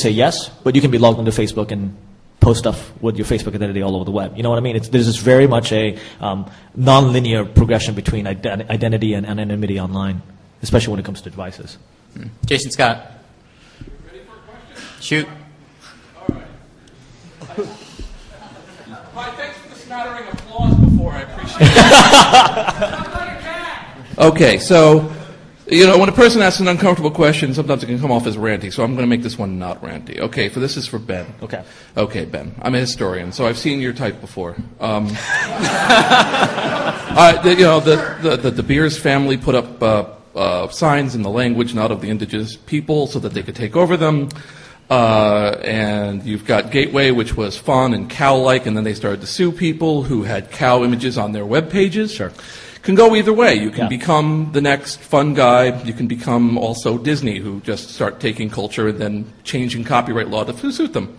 say yes, but you can be logged into Facebook and post stuff with your Facebook identity all over the web. You know what I mean? There's this very much a non-linear progression between identity and anonymity online, especially when it comes to devices. Jason Scott. Ready for a question? Shoot. All right. Hi, thanks for the smattering applause before. I appreciate it. Okay, so, when a person asks an uncomfortable question, sometimes it can come off as ranty, so I'm going to make this one not ranty. Okay, so this is for Ben. Okay. Okay, Ben. I'm a historian, so I've seen your type before. The De Beers family put up signs in the language not of the indigenous people so that they could take over them. And you've got Gateway, which was fun and cow-like, and then they started to sue people who had cow images on their web pages. Sure. Can go either way. You can become the next fun guy. You can become also Disney, who just start taking culture and then changing copyright law to suit them.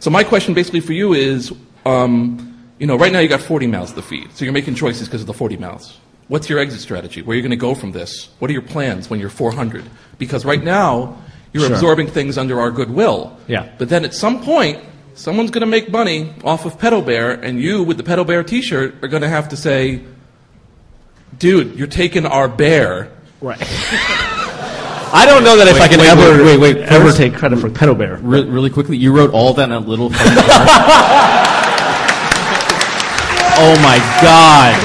So my question basically for you is, right now you got 40 mouths to feed. So you're making choices because of the 40 mouths. What's your exit strategy? Where are you going to go from this? What are your plans when you're 400? Because right now, you're absorbing things under our goodwill. Yeah. But then at some point, someone's going to make money off of Pedo Bear, and you, with the Pedo Bear t-shirt, are going to have to say, dude, you're taking our bear. Right. I don't know that if I can ever take credit for Pedo Bear. Really quickly, you wrote all that in a little fucking jar? Oh my God.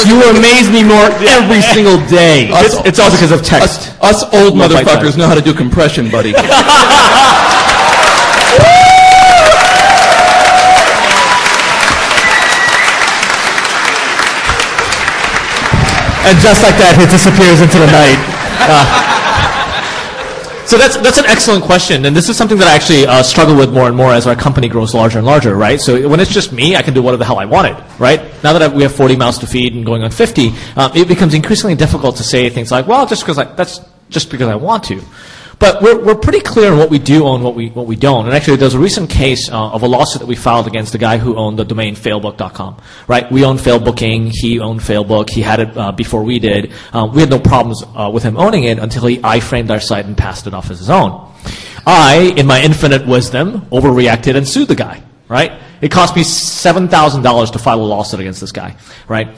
You amaze me more every single day. It's all because of text. Us old motherfuckers know how to do compression, buddy. And just like that, it disappears into the night. So that's an excellent question, and this is something that I actually struggle with more and more as our company grows larger and larger, right? So when it's just me, I can do whatever the hell I wanted, right? Now that we have 40 mouths to feed and going on 50, it becomes increasingly difficult to say things like, well, that's just because I want to. But we're pretty clear on what we do own, what we don't. And actually, there's a recent case of a lawsuit that we filed against the guy who owned the domain failbook.com. Right? We own Failbooking. He owned Failbook. He had it before we did. We had no problems with him owning it until he iframed our site and passed it off as his own. I, in my infinite wisdom, overreacted and sued the guy. Right? It cost me $7,000 to file a lawsuit against this guy. Right?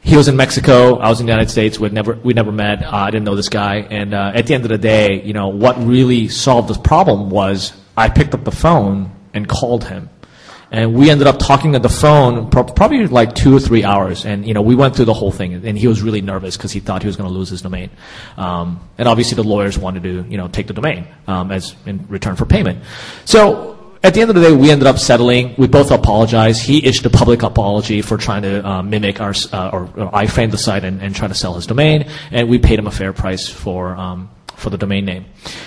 He was in Mexico. I was in the United States. We never met. I didn't know this guy. And at the end of the day, what really solved this problem was I picked up the phone and called him. And we ended up talking on the phone probably like 2 or 3 hours. And, we went through the whole thing. And he was really nervous because he thought he was going to lose his domain. And obviously the lawyers wanted to, take the domain as in return for payment. So at the end of the day, we ended up settling. We both apologized. He issued a public apology for trying to mimic our or iframe the site and try to sell his domain, and we paid him a fair price for the domain name.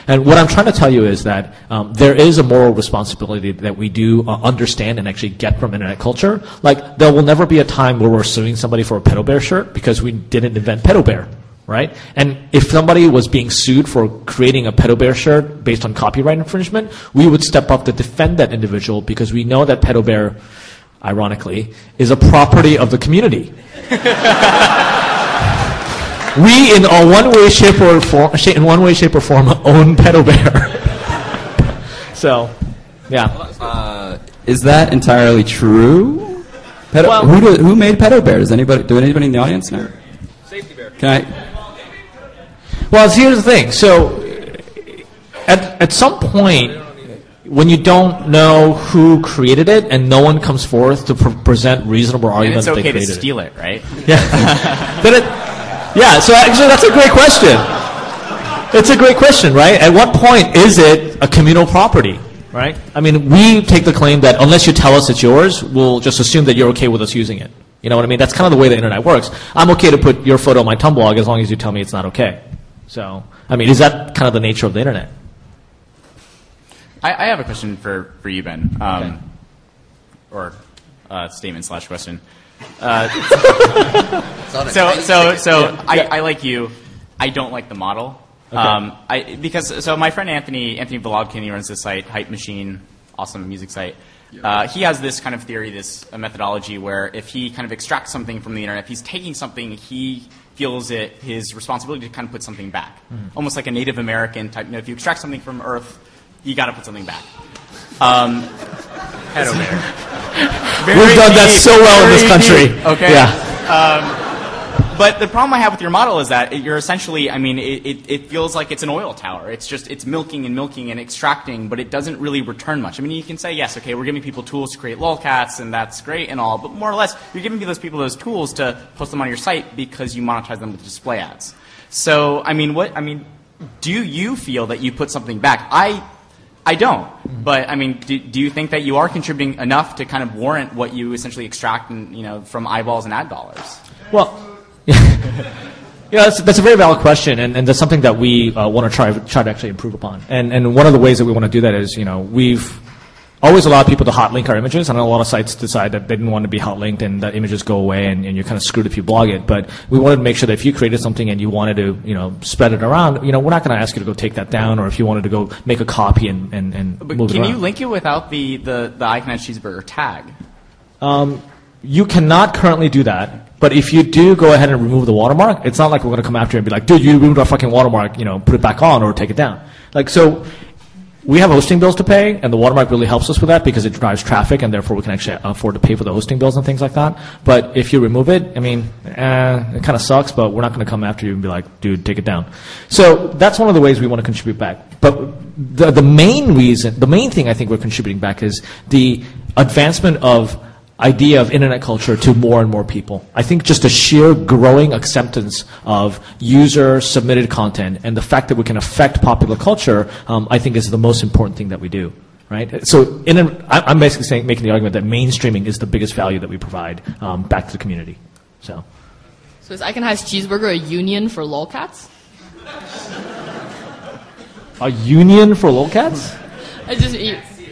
And what I'm trying to tell you is that there is a moral responsibility that we do understand and actually get from internet culture. Like, there will never be a time where we're suing somebody for a Pedo Bear shirt because we didn't invent Pedo Bear. Right? And if somebody was being sued for creating a Pedo Bear shirt based on copyright infringement, we would step up to defend that individual because we know that Pedo Bear, ironically, is a property of the community. We, in one way, shape, or form, own Pedo Bear. So, yeah. Is that entirely true? Who made Pedo Bear? Does anybody in the audience know? Safety Bear. Can I? Well, here's the thing. So, at some point, when you don't know who created it and no one comes forth to present reasonable arguments, and it's okay they to created steal it, right? Yeah. So actually, that's a great question. It's a great question, right? At what point is it a communal property? Right? I mean, we take the claim that unless you tell us it's yours, we'll just assume that you're okay with us using it. You know what I mean? That's kind of the way the internet works. I'm okay to put your photo on my Tumblr blog as long as you tell me it's not okay. So, I mean, is that kind of the nature of the internet? I have a question for you, Ben. Okay. Or statement/question. So I like you. I don't like the model. Okay. Because my friend Anthony Volodkin, he runs this site, Hype Machine, awesome music site. He has this kind of theory, this methodology where if he kind of extracts something from the internet, if he's taking something, he feels it his responsibility to kind of put something back. Almost like a Native American type. If you extract something from Earth, you got to put something back. Pedo bear. We've done that so well in this country. Deep, okay. Yeah. But the problem I have with your model is that you're essentially, I mean, it feels like it's an oil tower. It's milking and extracting, but it doesn't really return much. I mean, you can say, yes, okay, we're giving people tools to create lolcats, and that's great and all, but more or less, you're giving those people those tools to post them on your site because you monetize them with display ads. So, do you feel that you put something back? I don't. But, I mean, do you think that you are contributing enough to kind of warrant what you essentially extract from eyeballs and ad dollars? Well, yeah, that's a very valid question, and that's something that we want to try to actually improve upon. And one of the ways that we want to do that is, we've always allowed people to hot link our images. I know a lot of sites decide that they didn't want to be hot linked and that images go away and you're kind of screwed if you blog it. But we wanted to make sure that if you created something and you wanted to, spread it around, we're not going to ask you to go take that down, or if you wanted to go make a copy and but move it around. Can you link it without the Icon Cheeseburger tag? You cannot currently do that. But if you do go ahead and remove the watermark, it's not like we're going to come after you and be like, dude, you removed our fucking watermark, put it back on or take it down. So we have hosting bills to pay, and the watermark really helps us with that because it drives traffic, and therefore we can actually afford to pay for the hosting bills and things like that. But if you remove it, it kind of sucks, but we're not going to come after you and be like, dude, take it down. So that's one of the ways we want to contribute back. But the main thing I think we're contributing back is the advancement of idea of internet culture to more and more people. I think just a sheer growing acceptance of user-submitted content and the fact that we can affect popular culture, I think is the most important thing that we do. Right? So I'm basically making the argument that mainstreaming is the biggest value that we provide back to the community. So is Icon Cheeseburger a union for lolcats? A union for lolcats?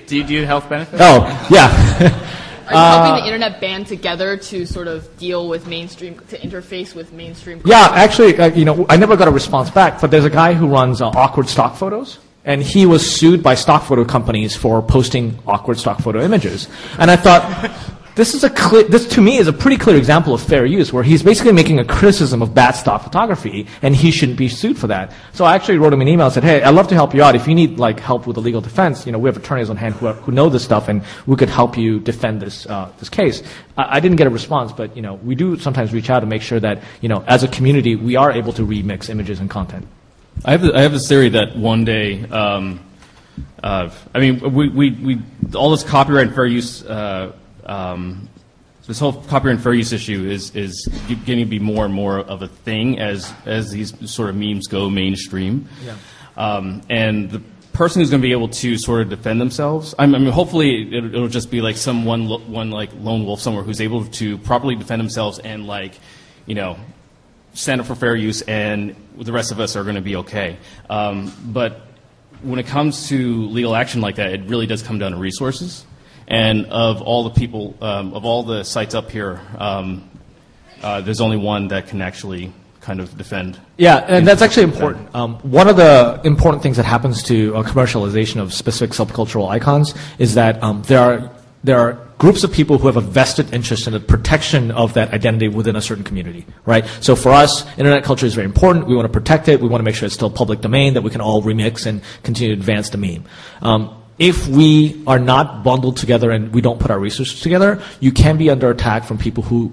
Do you do health benefits? Oh, yeah. Are you helping the internet band together to sort of deal with to interface with mainstream? Yeah, actually, I never got a response back, but there's a guy who runs awkward stock photos, and he was sued by stock photo companies for posting awkward stock photo images. And I thought, this to me is a pretty clear example of fair use, where he's basically making a criticism of bad stock photography, and he shouldn't be sued for that. So I actually wrote him an email and said, hey, I'd love to help you out. If you need help with the legal defense, we have attorneys on hand who know this stuff, and we could help you defend this case. I didn't get a response, but we do sometimes reach out to make sure that as a community we are able to remix images and content. I have this theory that one day, we all this copyright and fair use. This whole copyright and fair use issue is getting to be more and more of a thing as these sort of memes go mainstream. Yeah. And the person who's going to be able to sort of defend themselves, hopefully it'll just be like one lone wolf somewhere who's able to properly defend themselves and stand up for fair use, and the rest of us are going to be okay. But when it comes to legal action like that, it really does come down to resources. And of all the people, of all the sites up here, there's only one that can actually kind of defend. Yeah, and that's actually important. One of the important things that happens to commercialization of specific subcultural icons is that there are groups of people who have a vested interest in the protection of that identity within a certain community, right? So for us, internet culture is very important. We want to protect it. We want to make sure it's still public domain, that we can all remix and continue to advance the meme. If we are not bundled together and we don't put our resources together, you can be under attack from people who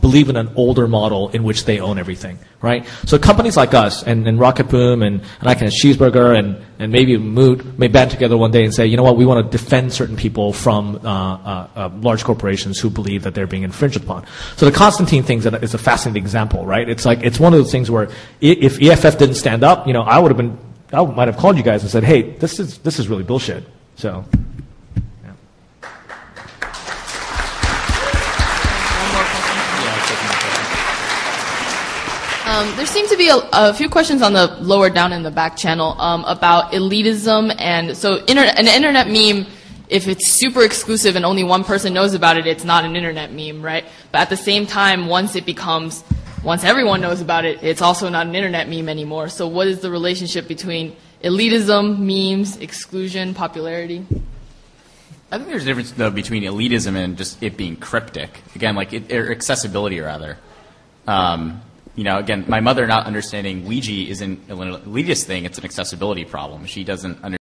believe in an older model in which they own everything, right? So companies like us and Rocket Boom and Icon Cheeseburger and maybe Moot may band together one day and say, you know what, we want to defend certain people from large corporations who believe that they're being infringed upon. So the Constantine thing is a fascinating example, right? It's one of those things where if EFF didn't stand up, I might have called you guys and said, hey, this is really bullshit. So, yeah. There seem to be a few questions on the lower down in the back channel about elitism, and so an internet meme, if it's super exclusive and only one person knows about it, it's not an internet meme, right? But at the same time, once everyone knows about it, it's also not an internet meme anymore. So what is the relationship between elitism, memes, exclusion, popularity? I think there's a difference, though, between elitism and just it being cryptic. Again, or accessibility, rather. Again, my mother not understanding Ouija isn't an elitist thing, it's an accessibility problem. She doesn't understand